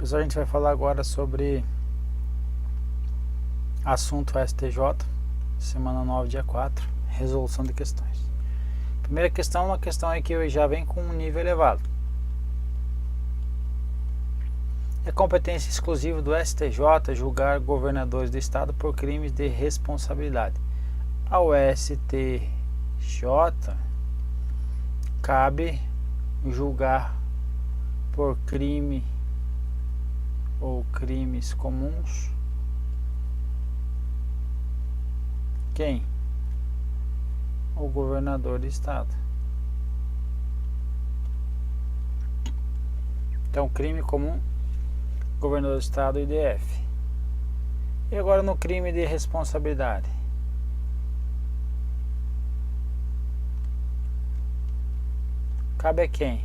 Pessoal, a gente vai falar agora sobre assunto STJ, semana 9, dia 4, resolução de questões. Primeira questão, uma questão aí que já vem com um nível elevado. É competência exclusiva do STJ julgar governadores do estado por crimes de responsabilidade. Ao STJ cabe julgar por crime ou crimes comuns quem? O governador do estado. Então, crime comum, governador do estado e DF. E agora no crime de responsabilidade. Cabe a quem?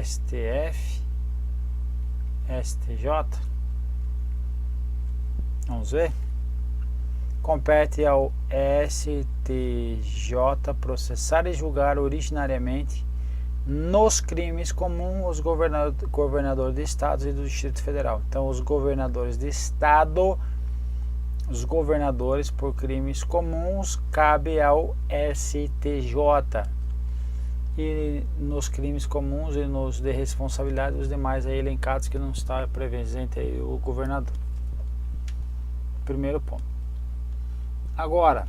STF, STJ. Vamos ver? Compete ao STJ processar e julgar originariamente nos crimes comuns os governadores de estados e do Distrito Federal. Então, os governadores de estado, os governadores por crimes comuns, cabe ao STJ. E nos crimes comuns e nos de responsabilidade, os demais aí elencados que não está presente aí o governador. Primeiro ponto. Agora,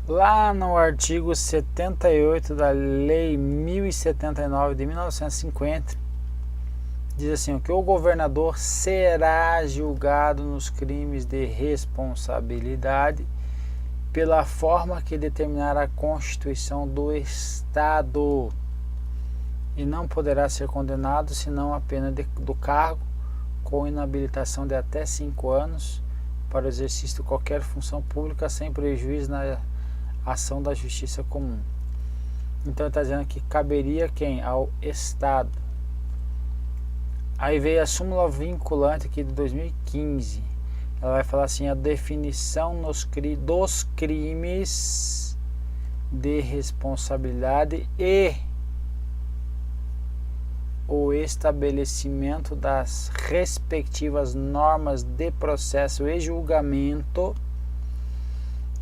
lá no artigo 78 da Lei 1079 de 1950, diz assim, que o governador será julgado nos crimes de responsabilidade pela forma que determinar a Constituição do Estado e não poderá ser condenado senão a pena do cargo com inabilitação de até 5 anos para o exercício de qualquer função pública sem prejuízo na ação da justiça comum. Então está dizendo que caberia quem? Ao Estado. Aí veio a súmula vinculante aqui de 2015. Ela vai falar assim, a definição dos crimes de responsabilidade e o estabelecimento das respectivas normas de processo e julgamento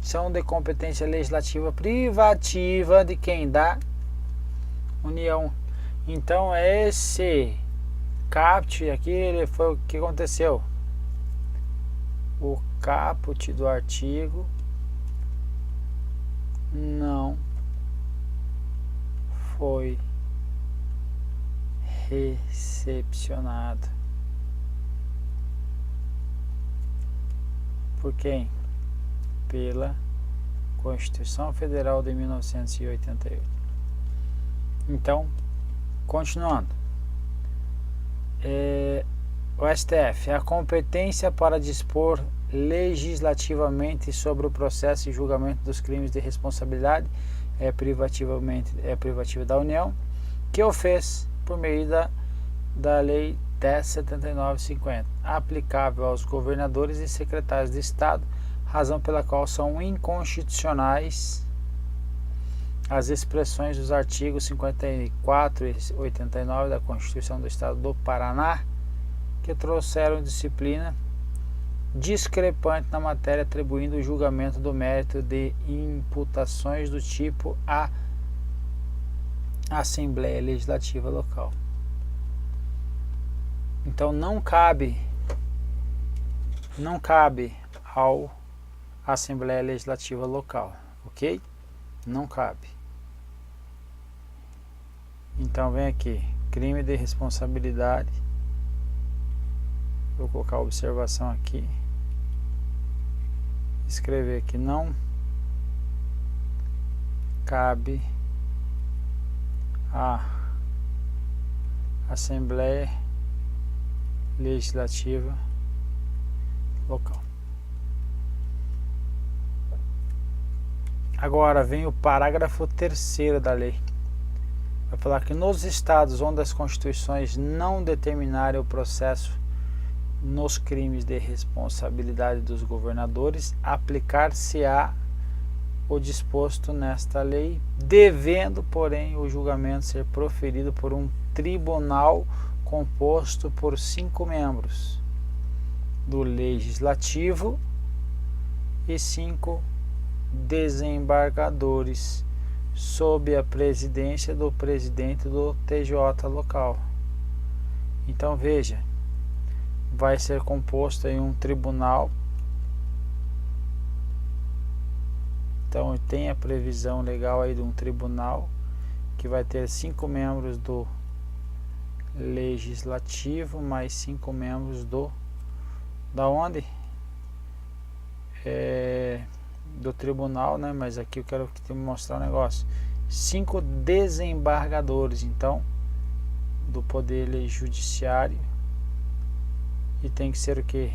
são de competência legislativa privativa de quem? Da União. Então esse caput aqui, ele foi o que aconteceu. O caput do artigo não foi recepcionado. Por quem? Pela Constituição Federal de 1988. Então, continuando. O STF, a competência para dispor legislativamente sobre o processo e julgamento dos crimes de responsabilidade é privativa da União, que o fez por meio da Lei 10.79/50, aplicável aos governadores e secretários de Estado, razão pela qual são inconstitucionais as expressões dos artigos 54 e 89 da Constituição do Estado do Paraná, que trouxeram disciplina discrepante na matéria, atribuindo o julgamento do mérito de imputações do tipo à Assembleia Legislativa Local. Então não cabe ao Assembleia Legislativa Local, ok? Não cabe. Então vem aqui, crime de responsabilidade. Vou colocar a observação aqui. Escrever que não cabe à Assembleia Legislativa Local. Agora vem o parágrafo 3º da lei. Vai falar que nos estados onde as constituições não determinarem o processo nos crimes de responsabilidade dos governadores, aplicar-se-á o disposto nesta lei, devendo, porém, o julgamento ser proferido por um tribunal composto por 5 membros do Legislativo e 5 desembargadores, sob a presidência do presidente do TJ local. Então veja, vai ser composto em um tribunal. Então tem a previsão legal aí de um tribunal que vai ter 5 membros do Legislativo mais 5 membros da onde? Do tribunal, né? Mas aqui eu quero te mostrar um negócio. 5 desembargadores, então, do poder judiciário, e tem que ser o que?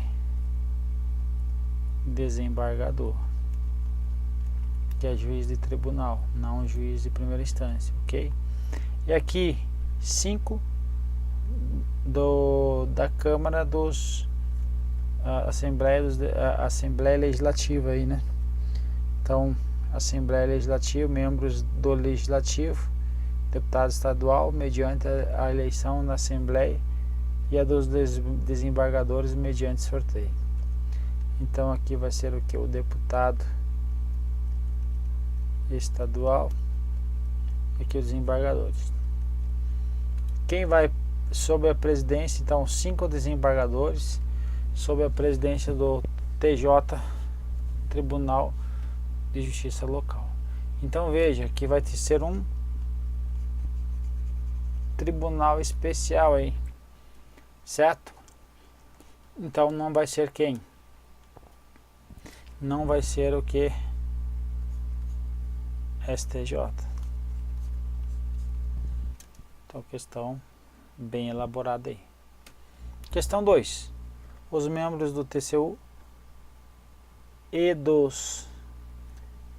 Desembargador, que é juiz de tribunal, não juiz de primeira instância, ok? E aqui 5 da Câmara dos Assembleia Legislativa aí, né? Então, Assembleia Legislativa, membros do Legislativo, deputado estadual, mediante a eleição na Assembleia, e a dos desembargadores mediante sorteio. Então aqui vai ser o que? O deputado estadual e aqui os desembargadores. Quem vai sob a presidência? Então 5 desembargadores sob a presidência do TJ, Tribunal de Justiça Local. Então veja que vai ser um tribunal especial aí, certo? Então não vai ser quem? Não vai ser o que? STJ. Então questão bem elaborada aí. Questão 2. Os membros do TCU e dos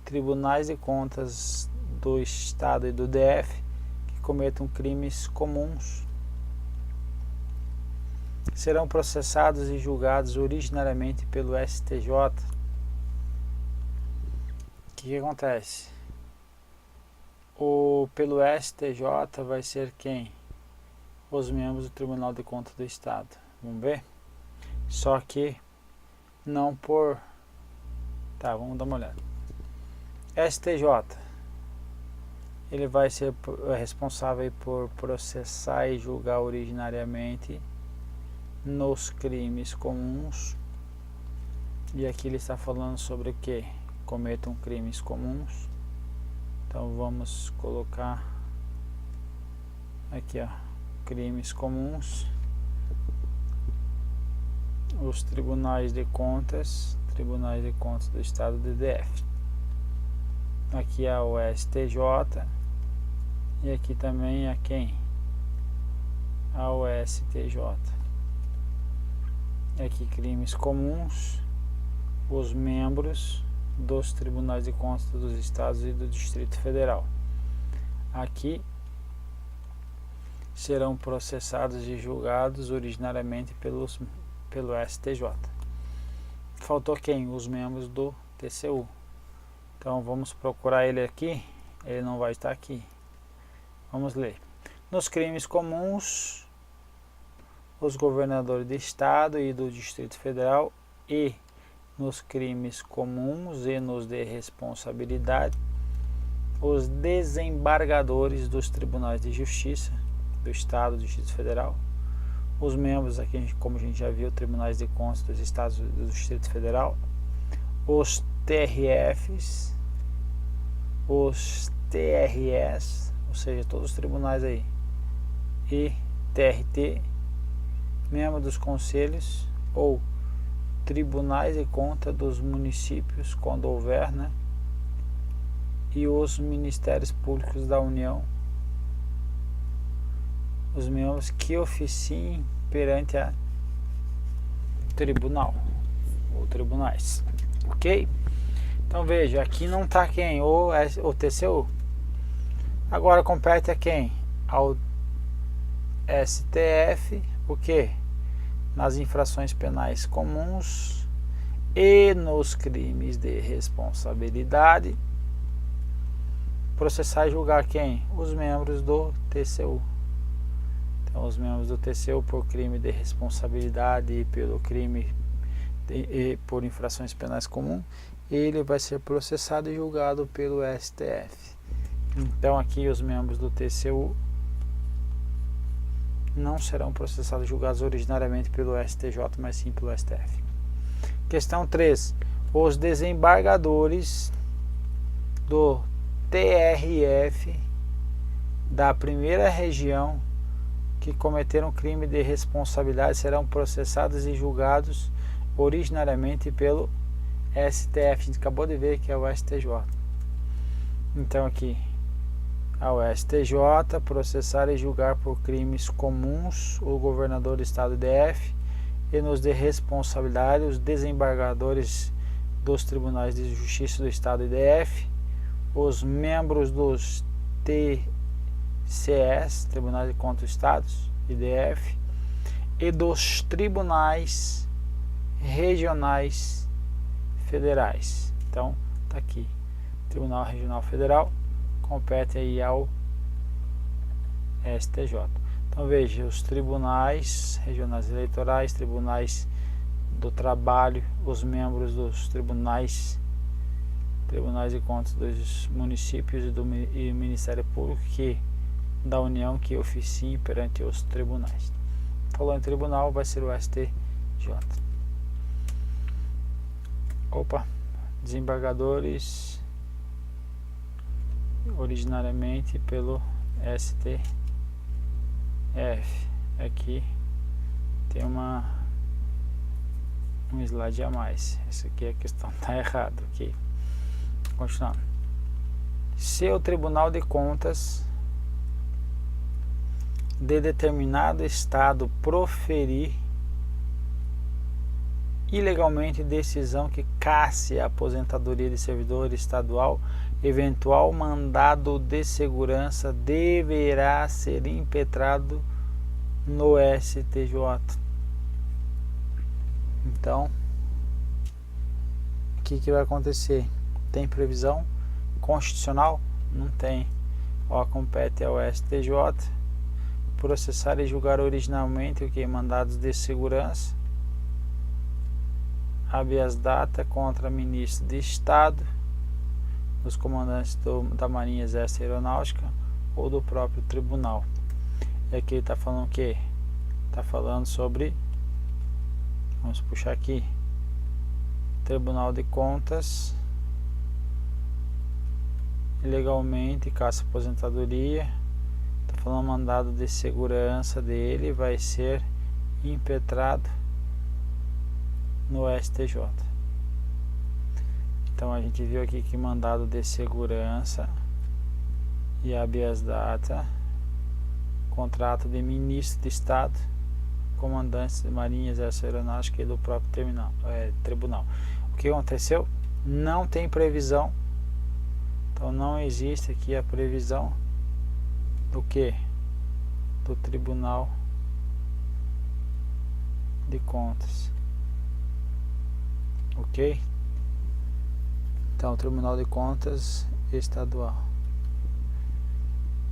Tribunais de Contas do Estado e do DF que cometam crimes comuns serão processados e julgados originariamente pelo STJ. O que acontece? Pelo STJ vai ser quem? Os membros do Tribunal de Contas do Estado. Vamos ver? Só que não por... Tá, vamos dar uma olhada. STJ, ele vai ser responsável por processar e julgar originariamente nos crimes comuns. E aqui ele está falando sobre o que? Cometam crimes comuns. Então vamos colocar aqui, ó, crimes comuns. Os tribunais de contas do Estado do DF. Aqui é o STJ e aqui também é quem? O STJ. Aqui crimes comuns, os membros dos Tribunais de Contas dos Estados e do Distrito Federal. Aqui serão processados e julgados originariamente pelo STJ. Faltou quem? Os membros do TCU. Então vamos procurar ele aqui. Ele não vai estar aqui. Vamos ler. Nos crimes comuns, os governadores de Estado e do Distrito Federal, e nos crimes comuns e nos de responsabilidade, os desembargadores dos Tribunais de Justiça do Estado e do Distrito Federal, os membros aqui, como a gente já viu, Tribunais de Contas dos Estados e do Distrito Federal, os TRFs, os TRS, ou seja, todos os tribunais aí, e TRT, membro dos conselhos ou tribunais de conta dos municípios, quando houver, né? E os ministérios públicos da União, os membros que oficiem perante a tribunal ou tribunais, ok? Então veja, aqui não está quem? O TCU. Agora compete a quem? Ao STF, o que? Nas infrações penais comuns e nos crimes de responsabilidade, processar e julgar quem? Os membros do TCU. Então, os membros do TCU por crime de responsabilidade e pelo crime e por infrações penais comuns, ele vai ser processado e julgado pelo STF. Então, aqui os membros do TCU não serão processados e julgados originariamente pelo STJ, mas sim pelo STF. Questão 3. Os desembargadores do TRF da primeira região que cometeram crime de responsabilidade serão processados e julgados originariamente pelo STF. A gente acabou de ver que é o STJ. Então aqui, ao STJ processar e julgar por crimes comuns o governador do estado DF e nos de responsabilidade os desembargadores dos tribunais de justiça do estado DF, os membros dos TCS, Tribunais de Contas dos Estados, IDF, e dos tribunais regionais federais. Então, tá aqui. Tribunal Regional Federal compete aí ao STJ. Então, veja, os tribunais regionais eleitorais, tribunais do trabalho, os membros dos tribunais de contas dos municípios e do Ministério Público da União que oficiem perante os tribunais. Falando em tribunal, vai ser o STJ. Desembargadores originariamente pelo STF. Aqui tem um slide a mais. Essa aqui a questão está errada, ok? Continuando. Se o Tribunal de Contas de determinado estado proferir ilegalmente decisão que casse a aposentadoria de servidor estadual, eventual mandado de segurança deverá ser impetrado no STJ. Então, o que vai acontecer? Tem previsão constitucional? Não tem. Compete ao STJ processar e julgar originalmente o que? Mandados de segurança, habeas data contra ministro de Estado, dos comandantes da Marinha, Exército e Aeronáutica ou do próprio tribunal. E aqui ele está falando o que? Está falando sobre, vamos puxar aqui, Tribunal de Contas ilegalmente caça aposentadoria. Está falando mandado de segurança dele vai ser impetrado no STJ. Então a gente viu aqui que mandado de segurança e habeas data, contrato de ministro de Estado, comandantes de Marinha, Exército, Aeronáutica e do próprio tribunal. O que aconteceu? Não tem previsão. Então não existe aqui a previsão do que? Do Tribunal de Contas. Ok? Então, Tribunal de Contas Estadual.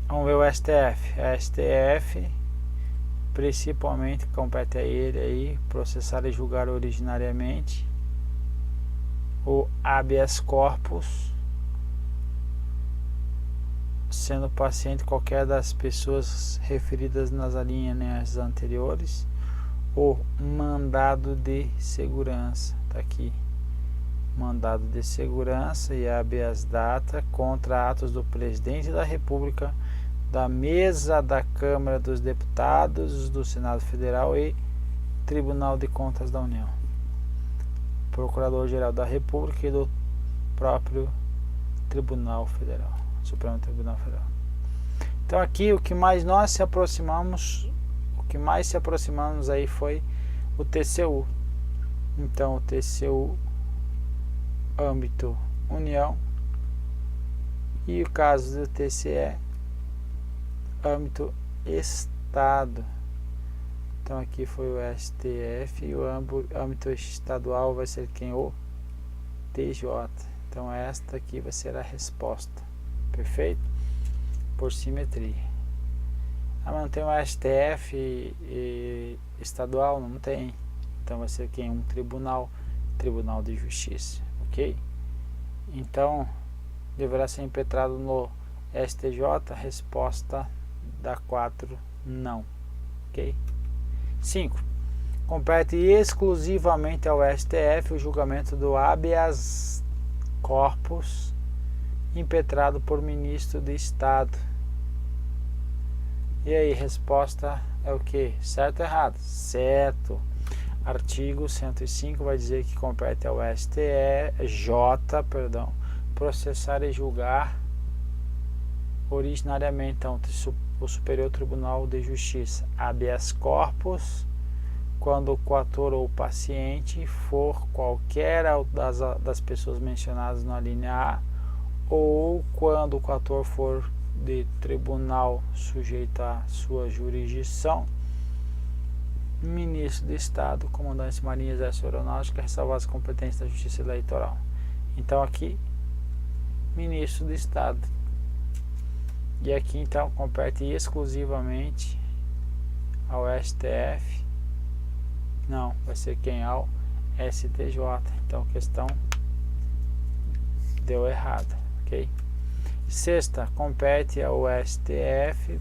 Vamos ver o STF. A STF principalmente compete a ele aí processar e julgar originariamente o habeas corpus, sendo paciente qualquer das pessoas referidas nas alíneas anteriores, o mandado de segurança. Está aqui. Mandado de segurança e habeas data contra atos do Presidente da República, da Mesa da Câmara dos Deputados, do Senado Federal e Tribunal de Contas da União, Procurador-Geral da República e do próprio Tribunal Federal, Supremo Tribunal Federal. Então aqui o que mais se aproximamos aí foi o TCU. Então o TCU âmbito União e o caso do TCE âmbito Estado. Então aqui foi o STF e o âmbito estadual vai ser quem? O TJ. Então esta aqui vai ser a resposta. Perfeito? Por simetria. Ah, mas não tem um STF estadual? Não tem. Então vai ser quem? Um tribunal de justiça, ok? Então, deverá ser impetrado no STJ? Resposta da 4, não, ok? 5. Compete exclusivamente ao STF o julgamento do habeas corpus impetrado por ministro de Estado. E aí, resposta é o que? Certo ou errado? Certo. Artigo 105 vai dizer que compete ao STJ, processar e julgar originariamente, então, o Superior Tribunal de Justiça, habeas corpus, quando o coator ou paciente for qualquer das pessoas mencionadas na linha A, ou quando o coator for de tribunal sujeito à sua jurisdição, ministro de Estado, comandante de Marinha, Exército Aeronáutica, ressalvar as competências da Justiça Eleitoral. Então aqui, ministro de Estado. E aqui então compete exclusivamente ao STF. Não, vai ser quem? Ao STJ. Então a questão deu errada, ok? Sexta, compete ao STF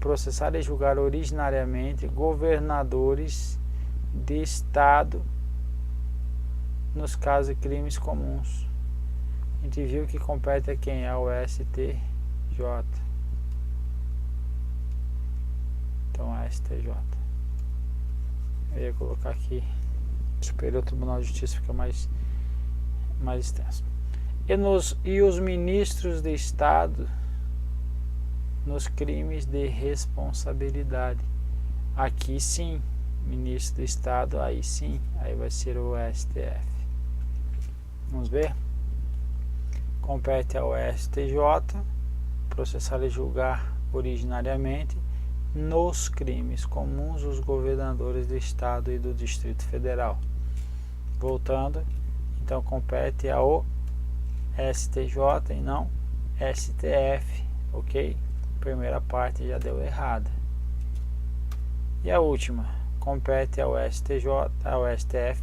processar e julgar originariamente governadores de Estado nos casos de crimes comuns. A gente viu que compete a quem? Ao STJ. Então, a STJ. Eu ia colocar aqui Superior Tribunal de Justiça, fica mais extenso. E os ministros de Estado nos crimes de responsabilidade. Aqui sim, ministro do Estado, aí sim, aí vai ser o STF. Vamos ver? Compete ao STJ processar e julgar originariamente nos crimes comuns os governadores do Estado e do Distrito Federal. Voltando, então compete ao STJ e não STF, ok? Primeira parte já deu errada. E a última, compete ao STF,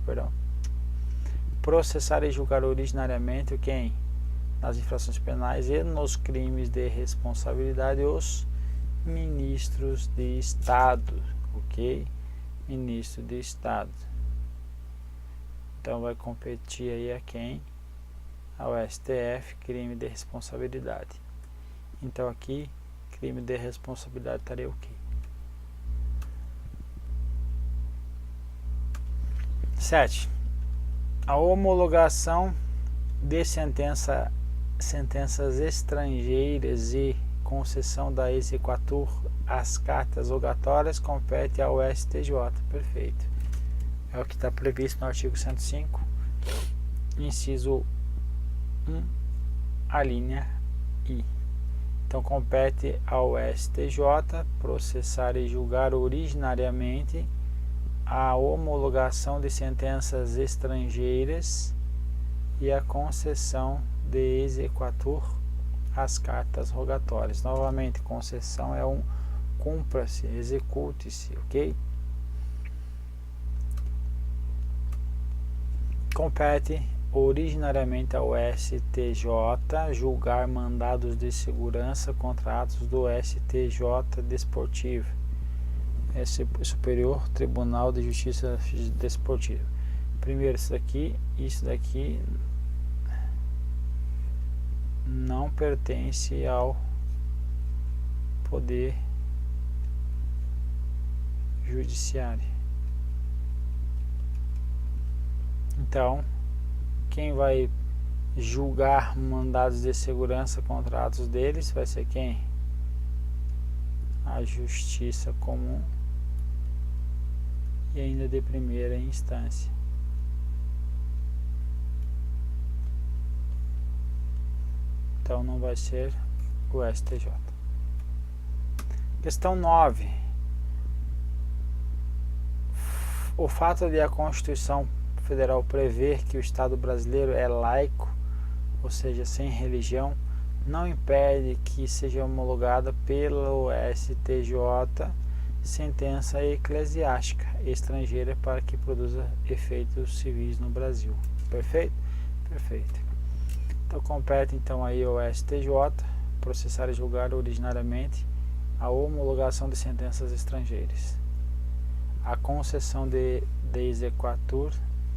processar e julgar originariamente quem? Nas infrações penais e nos crimes de responsabilidade os ministros de Estado, ok? Ministro de Estado. Então vai competir aí a quem? Ao STF, crime de responsabilidade. Então aqui, crime de responsabilidade estaria o quê? 7. A homologação de sentenças estrangeiras e concessão da exequatur às cartas rogatórias compete ao STJ. Perfeito. É o que está previsto no artigo 105, inciso 1, a linha I. Então compete ao STJ processar e julgar originariamente a homologação de sentenças estrangeiras e a concessão de exequatur às cartas rogatórias. Novamente, concessão é um cumpra-se, execute-se, ok? Compete originariamente ao STJ julgar mandados de segurança contra atos do STJ Desportivo, Superior Tribunal de Justiça Desportiva. Primeiro, isso daqui não pertence ao poder judiciário. Então, quem vai julgar mandados de segurança contra atos deles vai ser quem? A Justiça Comum e ainda de primeira instância. Então não vai ser o STJ. Questão 9. O fato de a Constituição Federal prever que o Estado brasileiro é laico, ou seja, sem religião, não impede que seja homologada pelo STJ sentença eclesiástica estrangeira para que produza efeitos civis no Brasil. Perfeito? Perfeito. Então compete então aí ao STJ processar e julgar originariamente a homologação de sentenças estrangeiras, a concessão de exequatur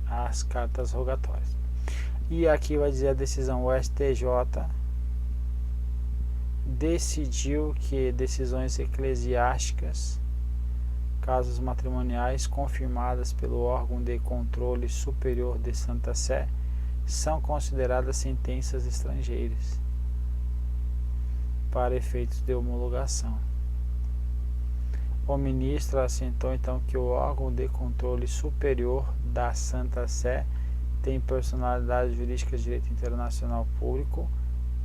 às cartas rogatórias. E aqui vai dizer a decisão: o STJ decidiu que decisões eclesiásticas, casos matrimoniais confirmadas pelo órgão de controle superior de Santa Sé, são consideradas sentenças estrangeiras para efeitos de homologação. O ministro assentou então que o órgão de controle superior da Santa Sé tem personalidade jurídica de direito internacional público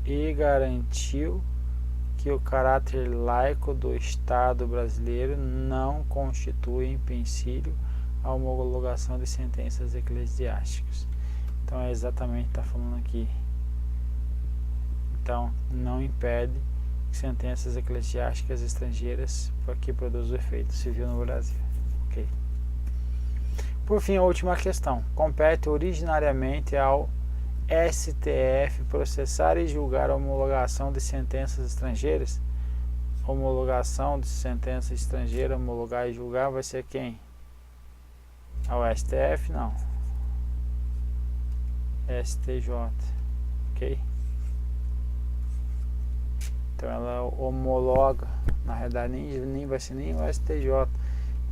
e garantiu que o caráter laico do Estado brasileiro não constitui empecilho à homologação de sentenças eclesiásticas. Então é exatamente o que está falando aqui. Então não impede que sentenças eclesiásticas estrangeiras que produzam efeito civil no Brasil. Ok. Por fim, a última questão. Compete originariamente ao STF processar e julgar a homologação de sentenças estrangeiras. Homologação de sentença estrangeira, homologar e julgar vai ser quem? Ao STF? Não. STJ. Ok? Então ela homologa, na realidade nem vai ser nem o STJ.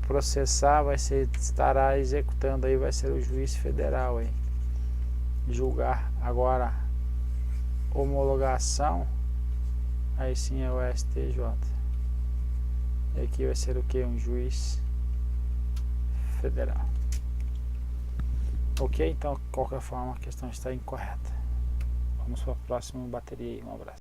Processar vai ser, estará executando aí, vai ser o juiz federal aí. Julgar. Agora, homologação, aí sim é o STJ. E aqui vai ser o que? Um juiz federal. Ok? Então, de qualquer forma, a questão está incorreta. Vamos para a próxima bateria aí. Um abraço.